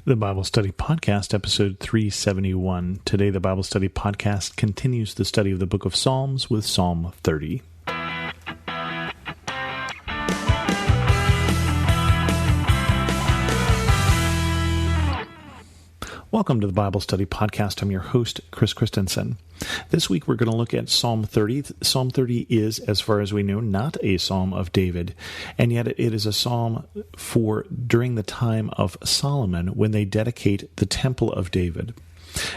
The Bible Study Podcast, episode 371. Today, the Bible Study Podcast continues the study of the book of Psalms with Psalm 30. Welcome to the Bible Study Podcast. I'm your host, Chris Christensen. This week we're going to look at Psalm 30. Psalm 30 is, as far as we know, not a psalm of David, and yet it is a psalm for during the time of Solomon when they dedicate the Temple of David.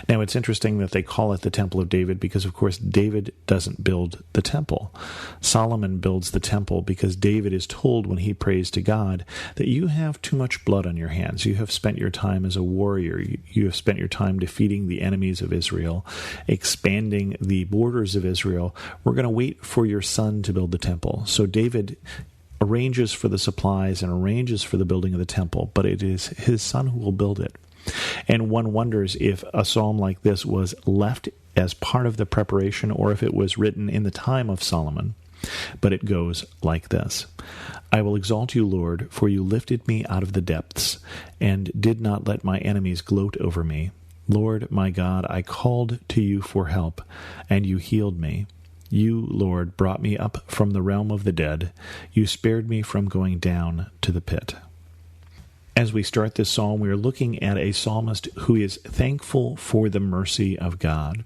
Now, it's interesting that they call it the Temple of David because, of course, David doesn't build the temple. Solomon builds the temple because David is told when he prays to God that you have too much blood on your hands. You have spent your time as a warrior. You have spent your time defeating the enemies of Israel, expanding the borders of Israel. We're going to wait for your son to build the temple. So David arranges for the supplies and arranges for the building of the temple, but it is his son who will build it. And one wonders if a psalm like this was left as part of the preparation or if it was written in the time of Solomon. But it goes like this. I will exalt you, Lord, for you lifted me out of the depths and did not let my enemies gloat over me. Lord, my God, I called to you for help, and you healed me. You, Lord, brought me up from the realm of the dead. You spared me from going down to the pit. As we start this psalm, we are looking at a psalmist who is thankful for the mercy of God.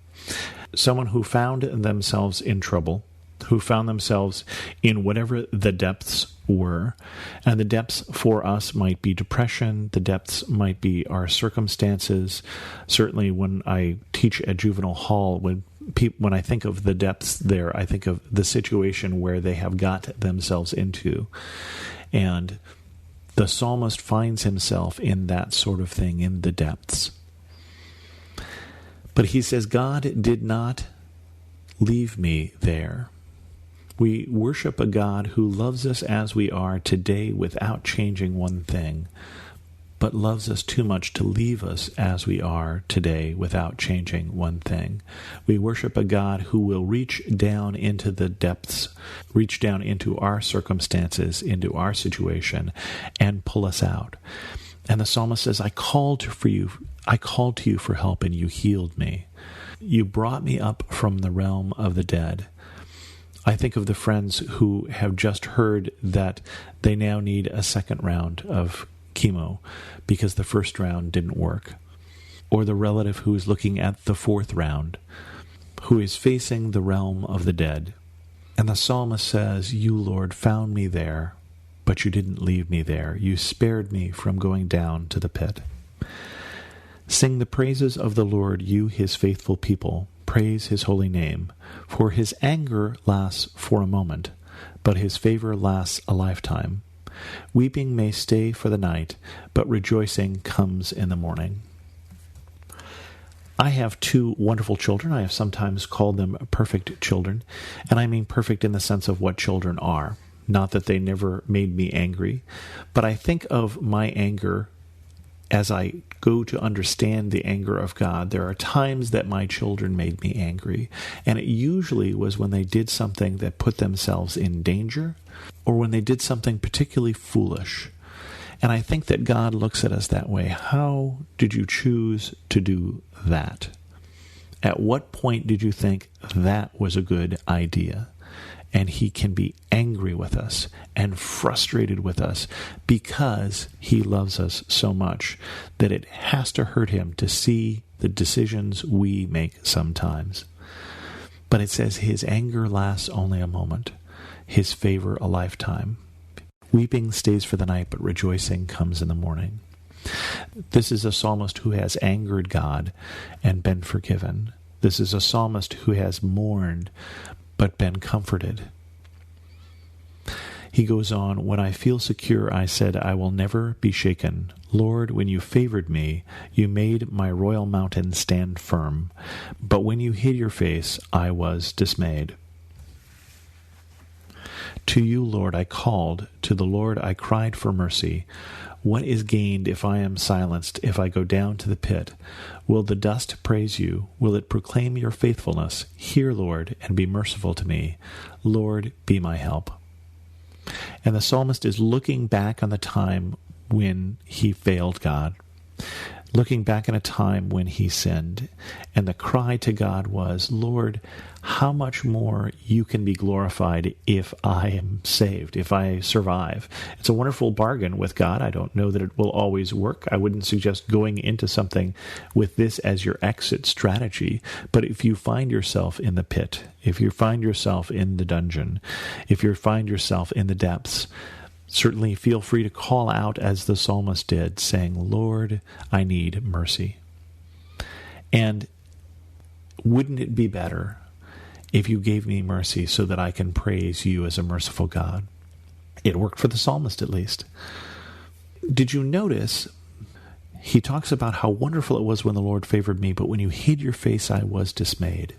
Someone who found themselves in trouble, who found themselves in whatever the depths were. And the depths for us might be depression. The depths might be our circumstances. Certainly when I teach at Juvenile Hall, when I think of the depths there, I think of the situation where they have got themselves into. And the psalmist finds himself in that sort of thing, in the depths. But he says, God did not leave me there. We worship a God who loves us as we are today without changing one thing, but loves us too much to leave us as we are today without changing one thing. We worship a God who will reach down into the depths, reach down into our circumstances, into our situation, and pull us out. And the psalmist says, I called to you for help, and you healed me. You brought me up from the realm of the dead. I think of the friends who have just heard that they now need a second round of chemo because the first round didn't work, or the relative who is looking at the fourth round, who is facing the realm of the dead. And the psalmist says, you, Lord, found me there, but you didn't leave me there. You spared me from going down to the pit. Sing the praises of the Lord, you, his faithful people. Praise his holy name. For his anger lasts for a moment, but his favor lasts a lifetime. Weeping may stay for the night, but rejoicing comes in the morning. I have two wonderful children. I have sometimes called them perfect children, and I mean perfect in the sense of what children are. Not that they never made me angry, but I think of my anger as I go to understand the anger of God. There are times that my children made me angry, and it usually was when they did something that put themselves in danger, or when they did something particularly foolish. And I think that God looks at us that way. How did you choose to do that? At what point did you think that was a good idea? And he can be angry with us and frustrated with us because he loves us so much that it has to hurt him to see the decisions we make sometimes. But it says his anger lasts only a moment, his favor a lifetime. Weeping stays for the night, but rejoicing comes in the morning. This is a psalmist who has angered God and been forgiven. This is a psalmist who has mourned but been comforted. He goes on, when I feel secure, I said, I will never be shaken. Lord, when you favored me, you made my royal mountain stand firm. But when you hid your face, I was dismayed. To you, Lord, I called. To the Lord I cried for mercy. What is gained if I am silenced, if I go down to the pit? Will the dust praise you? Will it proclaim your faithfulness? Hear, Lord, and be merciful to me. Lord, be my help. And the psalmist is looking back on the time when he failed God. looking back in a time when he sinned. And the cry to God was, Lord, how much more you can be glorified if I am saved, if I survive. It's a wonderful bargain with God. I don't know that it will always work. I wouldn't suggest going into something with this as your exit strategy. But if you find yourself in the pit, if you find yourself in the dungeon, if you find yourself in the depths, certainly feel free to call out as the psalmist did, saying, Lord, I need mercy. And wouldn't it be better if you gave me mercy so that I can praise you as a merciful God? It worked for the psalmist, at least. Did you notice he talks about how wonderful it was when the Lord favored me, but when you hid your face, I was dismayed.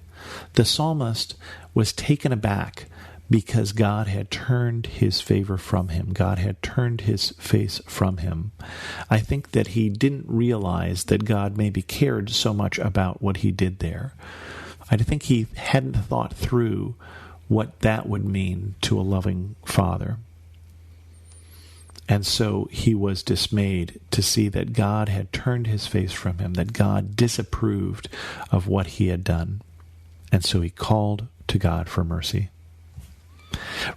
The psalmist was taken aback because God had turned his favor from him. God had turned his face from him. I think that he didn't realize that God maybe cared so much about what he did there. I think he hadn't thought through what that would mean to a loving father. And so he was dismayed to see that God had turned his face from him, that God disapproved of what he had done. And so he called to God for mercy.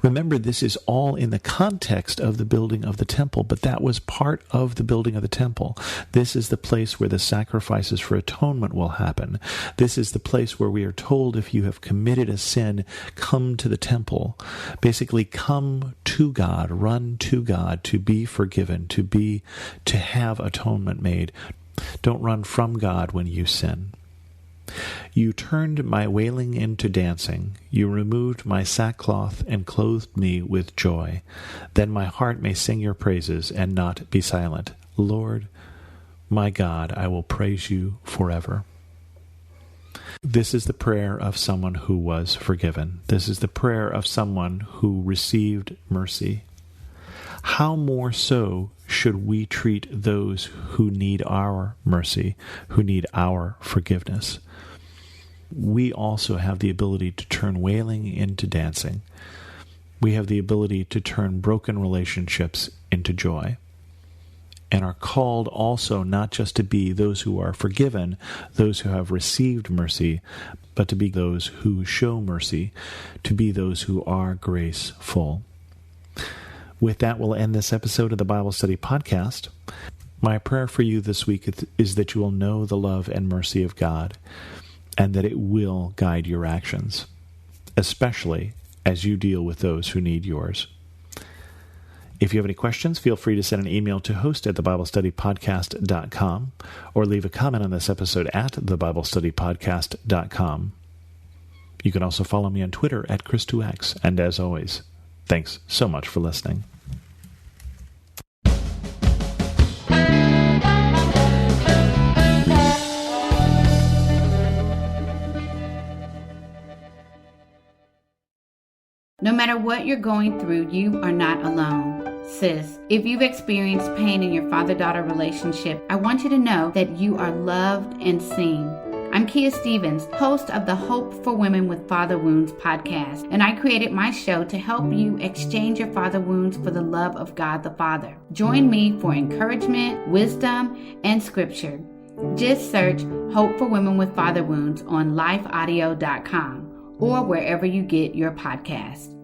Remember, this is all in the context of the building of the temple, but that was part of the building of the temple. This is the place where the sacrifices for atonement will happen. This is the place where we are told, if you have committed a sin, come to the temple. Basically, come to God, run to God to be forgiven, to have atonement made. Don't run from God when you sin. You turned my wailing into dancing. You removed my sackcloth and clothed me with joy. Then my heart may sing your praises and not be silent. Lord, my God, I will praise you forever. This is the prayer of someone who was forgiven. This is the prayer of someone who received mercy. How more so should we treat those who need our mercy, who need our forgiveness? We also have the ability to turn wailing into dancing. We have the ability to turn broken relationships into joy. And are called also not just to be those who are forgiven, those who have received mercy, but to be those who show mercy, to be those who are graceful. With that, we'll end this episode of the Bible Study Podcast. My prayer for you this week is that you will know the love and mercy of God, and that it will guide your actions, especially as you deal with those who need yours. If you have any questions, feel free to send an email to host@thebiblestudypodcast.com or leave a comment on this episode at thebiblestudypodcast.com. You can also follow me on Twitter at Chris2X, and as always, thanks so much for listening. No matter what you're going through, you are not alone. Sis, if you've experienced pain in your father-daughter relationship, I want you to know that you are loved and seen. I'm Kia Stevens, host of the Hope for Women with Father Wounds podcast, and I created my show to help you exchange your father wounds for the love of God the Father. Join me for encouragement, wisdom, and scripture. Just search Hope for Women with Father Wounds on lifeaudio.com or wherever you get your podcast.